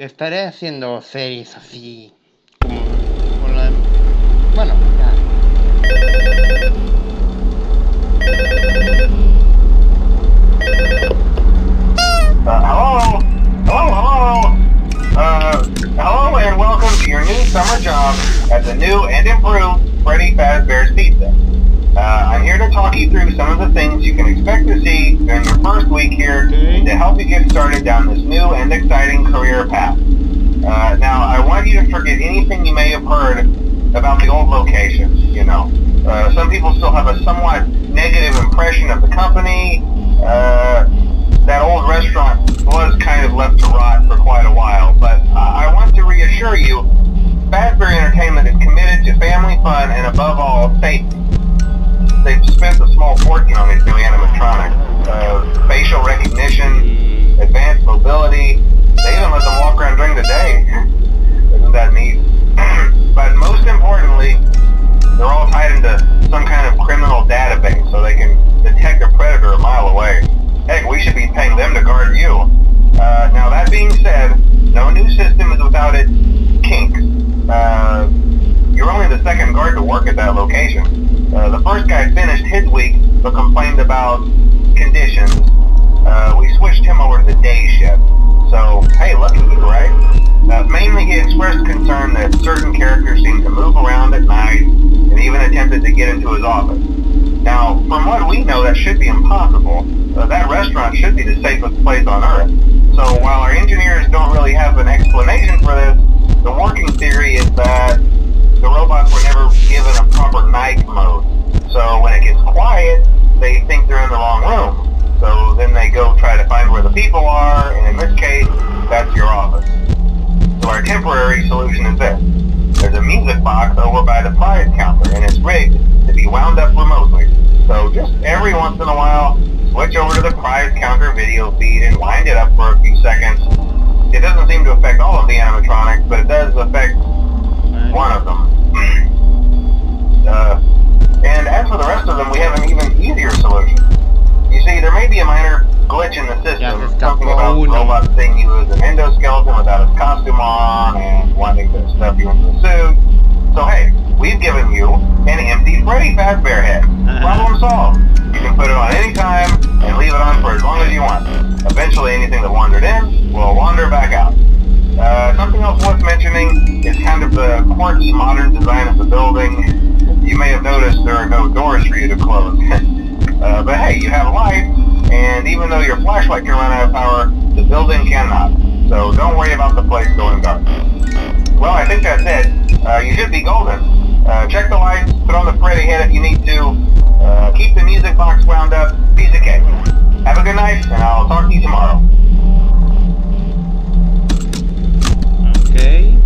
estaré haciendo series así, como con la... Bueno, ya. Hello and welcome to your new summer job at the new and improved Freddy Fazbear's Pizza. I'm here to talk you through some of the things you can expect to see during your first week here to help you get started down this new and exciting career path. Now, I want you to forget anything you may have heard about the old locations, you know. Some people still have a somewhat negative impression of the company. That old restaurant was kind of left to rot for quite a while, but I want to reassure you, Fazbear Entertainment is committed to family fun and above all, safety. They've spent a small fortune on these new animatronics. Facial recognition, advanced mobility, they even let them walk around during the day. Isn't that neat? But most importantly, they're all tied into some kind of criminal database so they can detect a predator a mile away. Heck, we should be paying them to guard you. Now that being said, no new system is without its kinks. You're only the second guard to work at that location. The first guy finished his week but complained about conditions. We switched him over to the day shift. So, hey, lucky you, right? Mainly he expressed concern that certain characters seemed to move around at night and even attempted to get into his office. Now, from what we know, that should be impossible. That restaurant should be the safest place on Earth. So while our engineers don't really have an explanation for this, the working theory is that the robots were never given a proper night mode. So when it gets quiet, they think they're in the wrong room. So then they go try to find where the people are, and in this case, that's your office. So our temporary solution is this. There's a music box over by the prize counter, and it's rigged to be wound up remotely. So just every once in a while, switch over to the prize counter video feed and wind it up for a few seconds. It doesn't seem to affect all of the animatronics, but it does affect one of them. And as for the rest of them, we have an even easier solution. You see, there may be a minor glitch in the system, something about robots seeing you as an endoskeleton without his costume on and wanting to stuff you into the suit. So hey, we've given you an empty Freddy Fazbear head. Problem solved. You can put it on any time and leave it on for as long as you want. Eventually anything that wandered in will wander back out. Something else worth mentioning is kind of the quirky modern design of the building. You may have noticed there are no doors for you to close. But hey, you have lights, and even though your flashlight can run out of power, the building cannot. So don't worry about the place going dark. Well, I think that's it. You should be golden. Check the lights, put on the Freddy head if you need to. Keep the music box wound up. Piece of cake. Have a good night, and I'll talk to you tomorrow. Okay.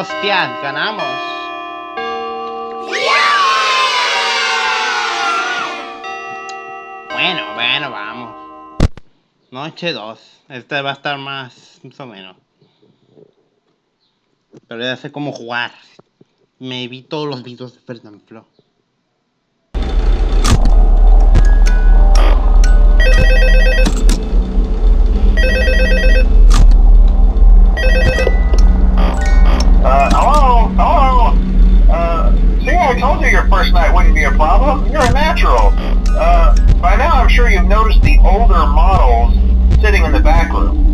Hostias, ganamos. Bueno, vamos. Noche 2. Este va a estar más o menos. Pero ya sé cómo jugar. Me vi todos los videos de Fernanfloo. Hello? See, I told you your first night wouldn't be a problem. You're a natural. By now I'm sure you've noticed the older models sitting in the back room.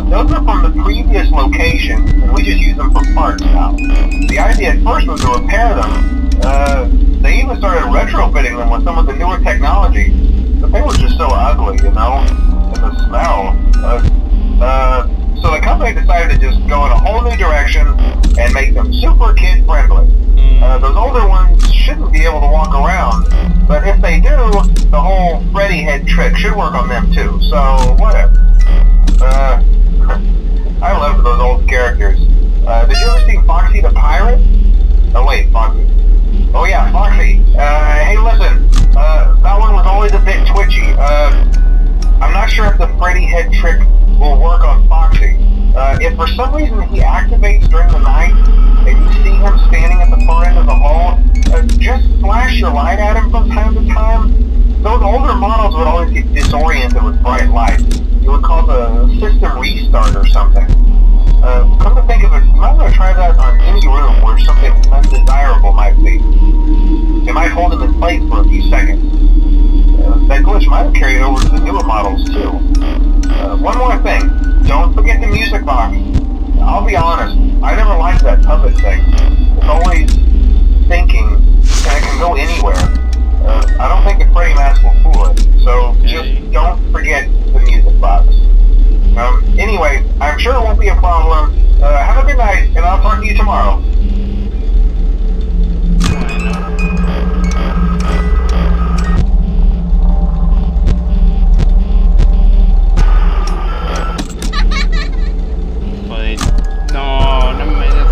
Those are from the previous location, and we just use them for parts now. The idea at first was to repair them. They even started retrofitting them with some of the newer technology, but they were just so ugly, you know? And the smell. So the company decided to just go in a whole new direction and make them super kid-friendly. Those older ones shouldn't be able to walk around, but if they do, the whole Freddy head trick should work on them too, so whatever. I loved those old characters. Did you ever see Foxy the Pirate? Oh wait, Foxy. Oh yeah, Foxy. Hey listen, that one was always a bit twitchy. I'm not sure if the Freddy head trick will work on Foxy. If for some reason he activates during the night, and you see him standing at the far end of the hall, just flash your light at him from time to time. Those older models would always get disoriented with bright light. It would cause a system restart or something. Come to think of it, you might want to try that on any room where something undesirable might be. It might hold him in place for a few seconds. That glitch might have carried over to the newer models too. One more thing, don't forget the music box. I'll be honest, I never liked that puppet thing. It's always thinking, and it can go anywhere. I don't think the Freddy mask will fool it, so just don't forget the music box. Anyway, I'm sure it won't be a problem. Have a good night, and I'll talk to you tomorrow. No me des...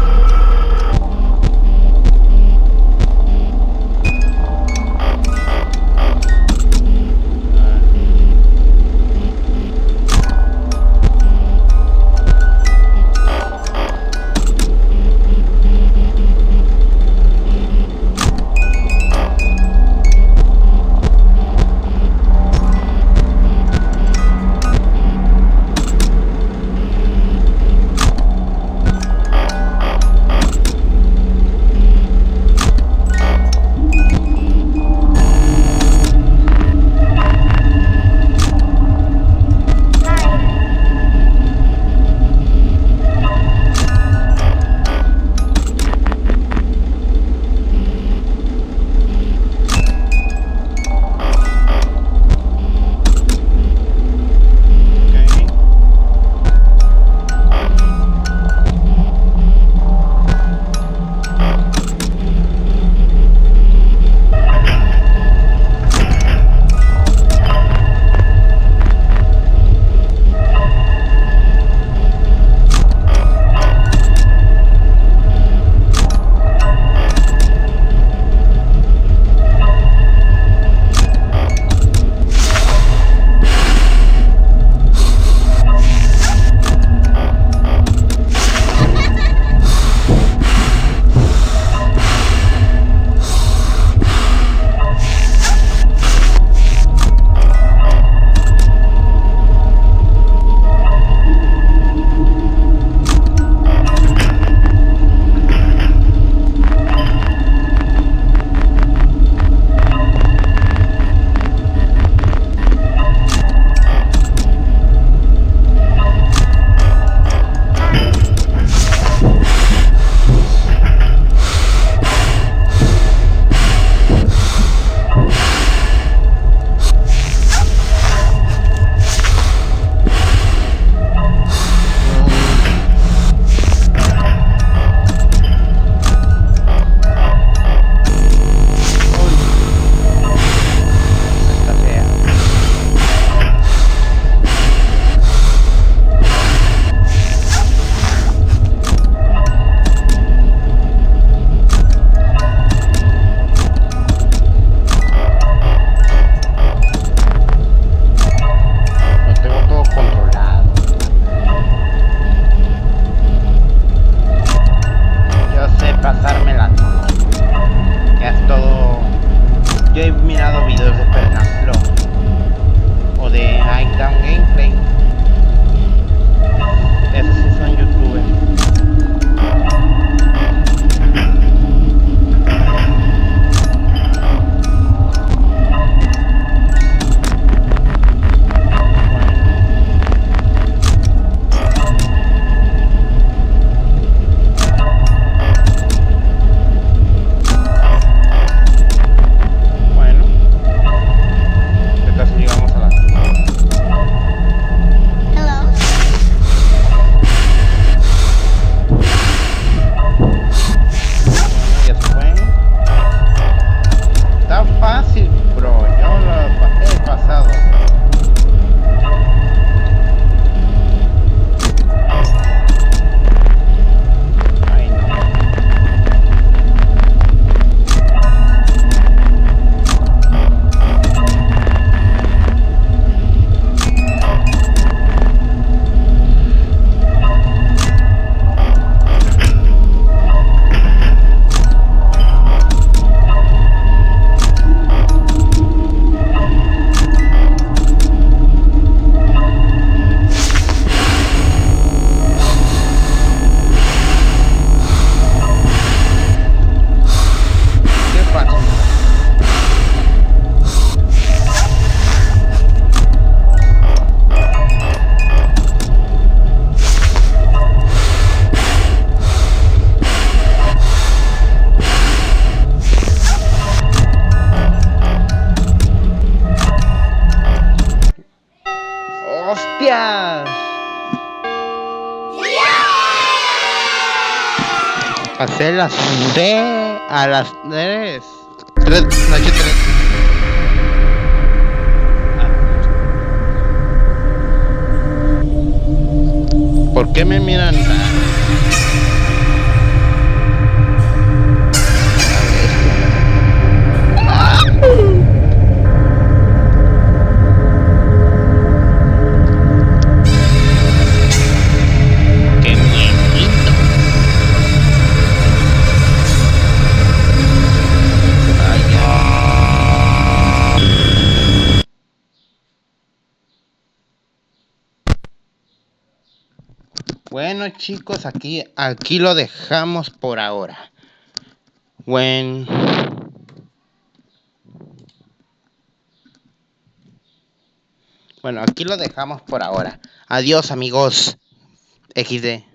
días. Pasé las D a las 3. Noche 3. ¿Por qué me miran? ¡Qué miedito! Bueno, chicos, aquí lo dejamos por ahora. Bueno, aquí lo dejamos por ahora. Adiós, amigos. XD.